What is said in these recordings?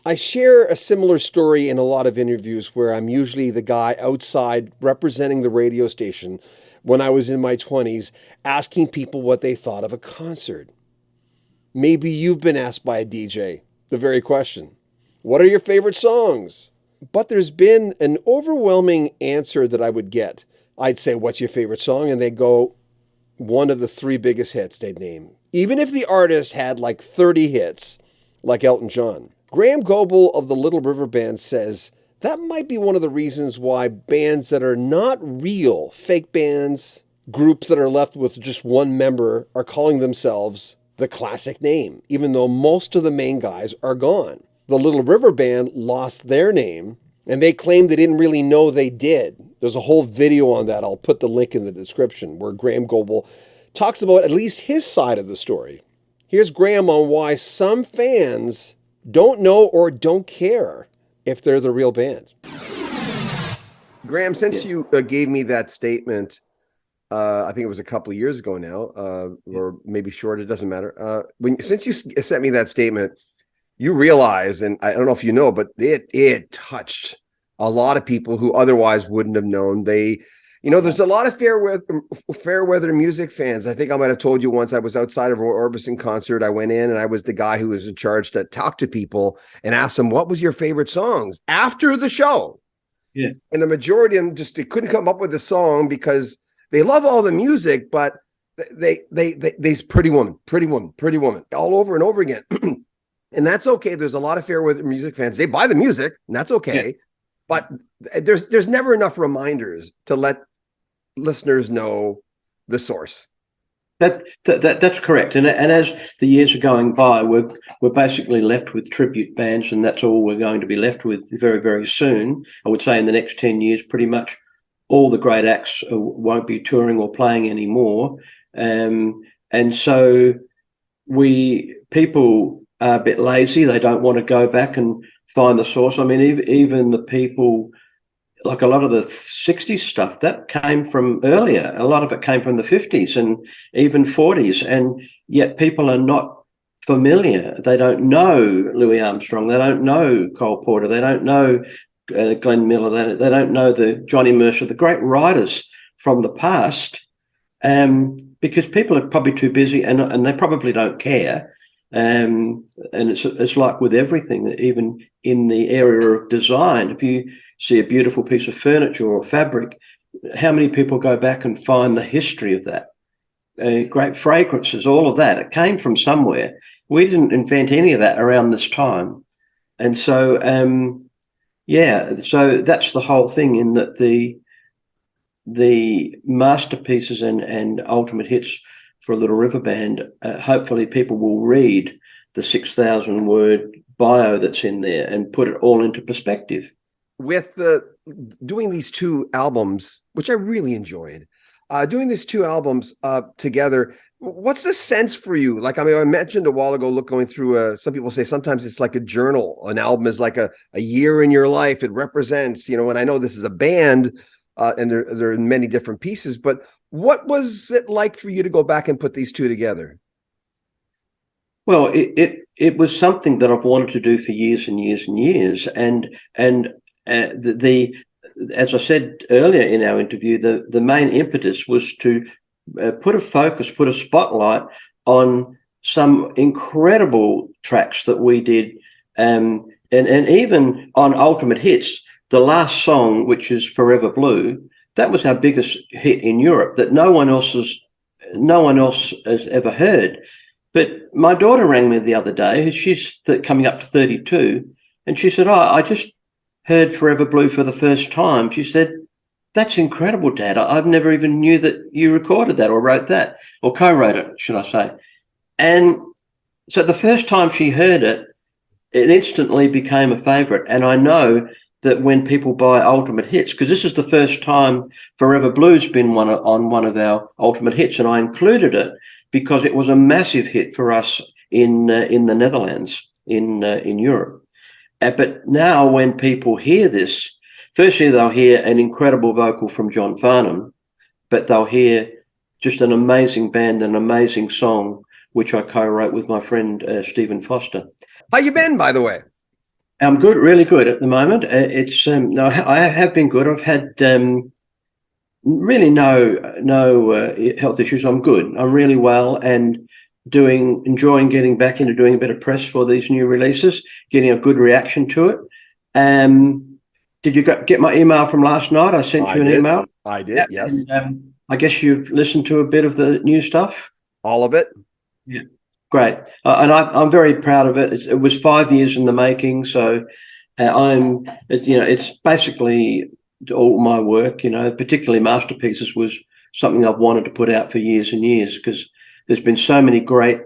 I share a similar story in a lot of interviews where I'm usually the guy outside representing the radio station when I was in my 20s, asking people what they thought of a concert. Maybe you've been asked by a DJ the very question, what are your favorite songs? But there's been an overwhelming answer that I would get. I'd say, what's your favorite song? And they'd go, one of the three biggest hits they'd name. Even if the artist had like 30 hits, like Elton John. Graeham Goble of the Little River Band says that might be one of the reasons why bands that are not real, fake bands, groups that are left with just one member are calling themselves the classic name, even though most of the main guys are gone. The Little River Band lost their name, and they claimed they didn't really know they did. There's a whole video on that. I'll put the link in the description where Graeham Goble talks about at least his side of the story. Here's Graeham on why some fans don't know or don't care if they're the real band. Graeham, since you gave me that statement, I think it was a couple of years ago now, or maybe short, it doesn't matter. Since you sent me that statement, you realize, and I don't know if you know, but it touched a lot of people who otherwise wouldn't have known. There's a lot of fair weather music fans. I think I might have told you once I was outside of an Orbison concert. I went in and I was the guy who was in charge to talk to people and ask them, what was your favorite songs after the show? Yeah. And the majority of them they couldn't come up with a song because they love all the music, but they's Pretty Woman all over and over again. And that's okay. There's a lot of fair weather music fans. They buy the music, and that's okay. Yeah. But there's never enough reminders to let listeners know the source. That's correct. And as the years are going by, we're basically left with tribute bands, and that's all we're going to be left with very, very soon. I would say in the next 10 years, pretty much all the great acts won't be touring or playing anymore. And so people are a bit lazy. They don't want to go back and find the source. I mean, even the people, like a lot of the 60s stuff, that came from earlier. A lot of it came from the 50s and even 40s. And yet people are not familiar. They don't know Louis Armstrong. They don't know Cole Porter. They don't know Glenn Miller. They don't know the Johnny Mercer, the great writers from the past, because people are probably too busy and they probably don't care. And it's like with everything, even in the area of design, if you see a beautiful piece of furniture or fabric, how many people go back and find the history of that? Great fragrances, all of that, it came from somewhere. We didn't invent any of that around this time. And so, so that's the whole thing, in that the masterpieces and ultimate hits for a Little River Band, hopefully people will read the 6,000 word bio that's in there and put it all into perspective. With doing these two albums, which I really enjoyed, doing these two albums together, what's the sense for you? Like, I mean, I mentioned a while ago, going through some people say sometimes it's like a journal. An album is like a year in your life. It represents, and I know this is a band and there are many different pieces, but what was it like for you to go back and put these two together? Well, it was something that I've wanted to do for years and years and years. And as I said earlier in our interview, the main impetus was to put a spotlight on some incredible tracks that we did. And even on Ultimate Hits, the last song, which is Forever Blue, that was our biggest hit in Europe that no one else has ever heard. But my daughter rang me the other day. She's coming up to 32, and she said, I just heard Forever Blue for the first time. She said, that's incredible, Dad. I've never even knew that you recorded that or wrote that, or co-wrote it, should I say. And so the first time she heard it, it instantly became a favorite. And I know that when people buy Ultimate Hits, because this is the first time Forever Blue's been on one of our Ultimate Hits, and I included it because it was a massive hit for us in the Netherlands, in Europe. But now when people hear this, firstly, they'll hear an incredible vocal from John Farnham, but they'll hear just an amazing band, an amazing song, which I co-wrote with my friend Stephen Foster. How you been, by the way? I'm good, really good at the moment. It's no, I have been good. I've had really no health issues. I'm good. I'm really well, and enjoying getting back into doing a bit of press for these new releases, getting a good reaction to it. Did you get my email from last night? I sent I you an did. email. I Yeah, did. Yes. and I guess you've listened to a bit of the new stuff. All of it. Yeah, great. And I'm very proud of it. It was 5 years in the making, so it's basically all my work. Particularly Masterpieces was something I've wanted to put out for years and years, because there's been so many great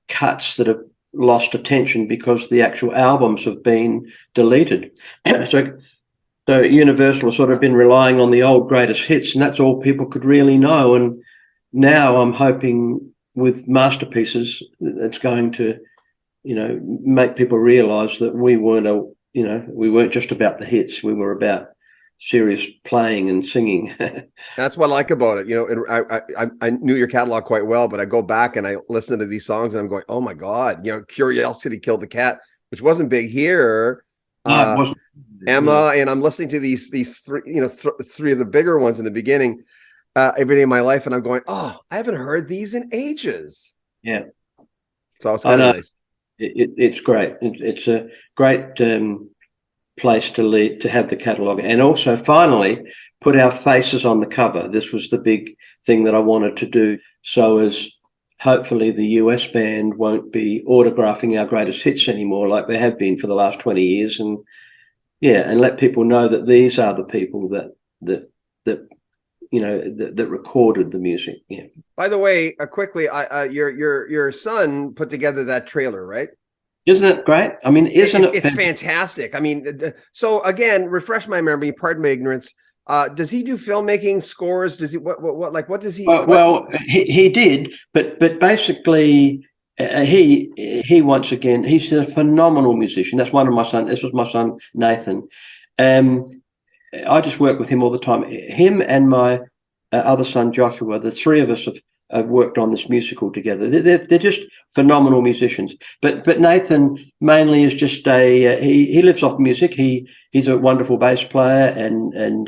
cuts that have lost attention because the actual albums have been deleted. So Universal has sort of been relying on the old greatest hits, and that's all people could really know. And now I'm hoping with Masterpieces that's going to, make people realise that we weren't just about the hits. We were about serious playing and singing. That's what I like about it. I knew your catalog quite well, but I go back and I listen to these songs and I'm going, oh my God, Curiosity Killed the Cat, which wasn't big here. No, it wasn't. Emma, and I'm listening to these three, three of the bigger ones in the beginning, every day of my life, and I'm going, oh, I haven't heard these in ages. Yeah. So it's kind of nice. It's great. It's a great place to have the catalogue, and also finally put our faces on the cover. This was the big thing that I wanted to do, so as hopefully the US band won't be autographing our greatest hits anymore like they have been for the last 20 years, and let people know that these are the people that recorded the music. Yeah. By the way, quickly, your son put together that trailer, right? Isn't it great? I mean, it's fantastic. I mean, so again, refresh my memory. Pardon my ignorance. Does he do filmmaking scores? Does he what does he? Well, he did, but basically, he once again, he's a phenomenal musician. That's one of my sons. This was my son Nathan. I just work with him all the time. Him and my other son Joshua, the three of us have worked on this musical together. They're just phenomenal musicians. But Nathan mainly is just he lives off music. He's a wonderful bass player, and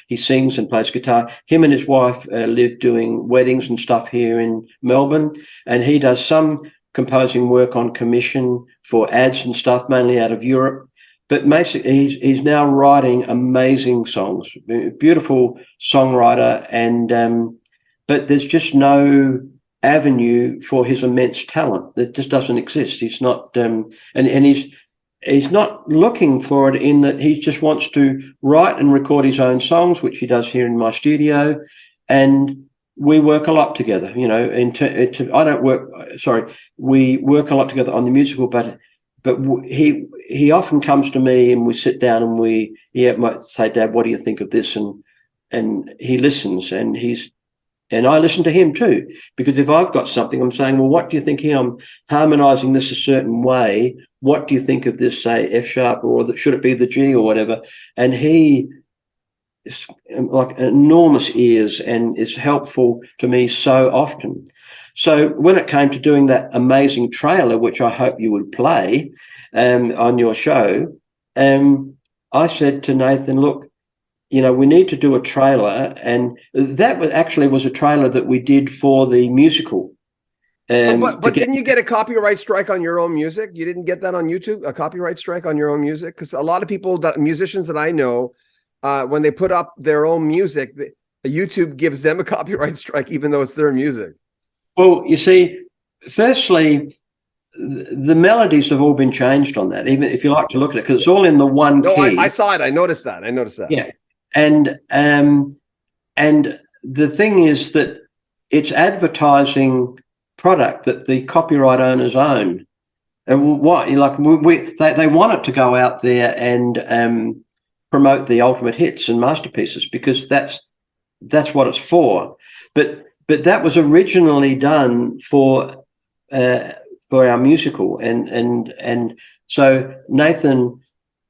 he sings and plays guitar. Him and his wife live doing weddings and stuff here in Melbourne, and he does some composing work on commission for ads and stuff, mainly out of Europe. But basically, he's now writing amazing songs, beautiful songwriter, and but there's just no avenue for his immense talent. That just doesn't exist. He's not, and he's not looking for it, in that he just wants to write and record his own songs, which he does here in my studio, and we work a lot together. We work a lot together on the musical, but he often comes to me and we sit down and he might say, Dad, what do you think of this? And he listens, and I listen to him too, because if I've got something, I'm saying, well, what do you think here? I'm harmonizing this a certain way. What do you think of this, say, F sharp, or should it be the G or whatever? And he is like enormous ears and is helpful to me so often. So when it came to doing that amazing trailer, which I hope you would play on your show, I said to Nathan, look, we need to do a trailer. And that was a trailer that we did for the musical. But didn't you get a copyright strike on your own music? You didn't get that on YouTube, a copyright strike on your own music? Because a lot of musicians that I know, when they put up their own music, YouTube gives them a copyright strike, even though it's their music. Well, you see, firstly, the melodies have all been changed on that, even if you like to look at it, because it's all in the one key. I saw it. I noticed that. Yeah. And the thing is that it's advertising product that the copyright owners own. And they want it to go out there and promote the ultimate hits and masterpieces, because that's what it's for. But that was originally done for our musical, and so Nathan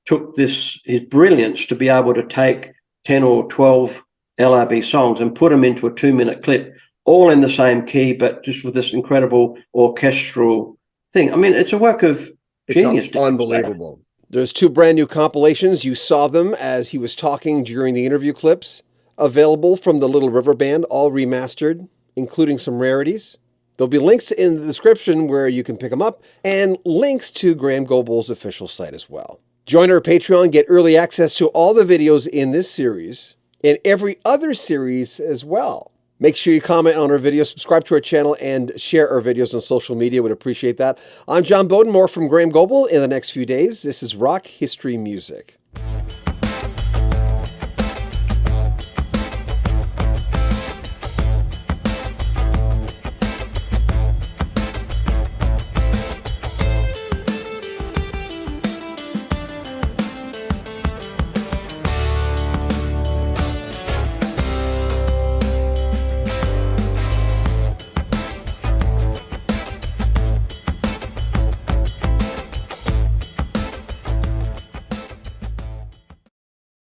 took his brilliance to be able to take 10 or 12 LRB songs and put them into a 2-minute clip, all in the same key, but just with this incredible orchestral thing. I mean, it's a work of genius. It's unbelievable. There's 2 brand new compilations. You saw them as he was talking during the interview clips. Available from the Little River Band, all remastered, including some rarities. There'll be links in the description where you can pick them up, and links to Graeham Goble's official site as well. Join our Patreon, get early access to all the videos in this series, and every other series as well. Make sure you comment on our videos, subscribe to our channel, and share our videos on social media. Would appreciate that. I'm John Beaudin, more from Graeham Goble in the next few days. This is Rock History Music.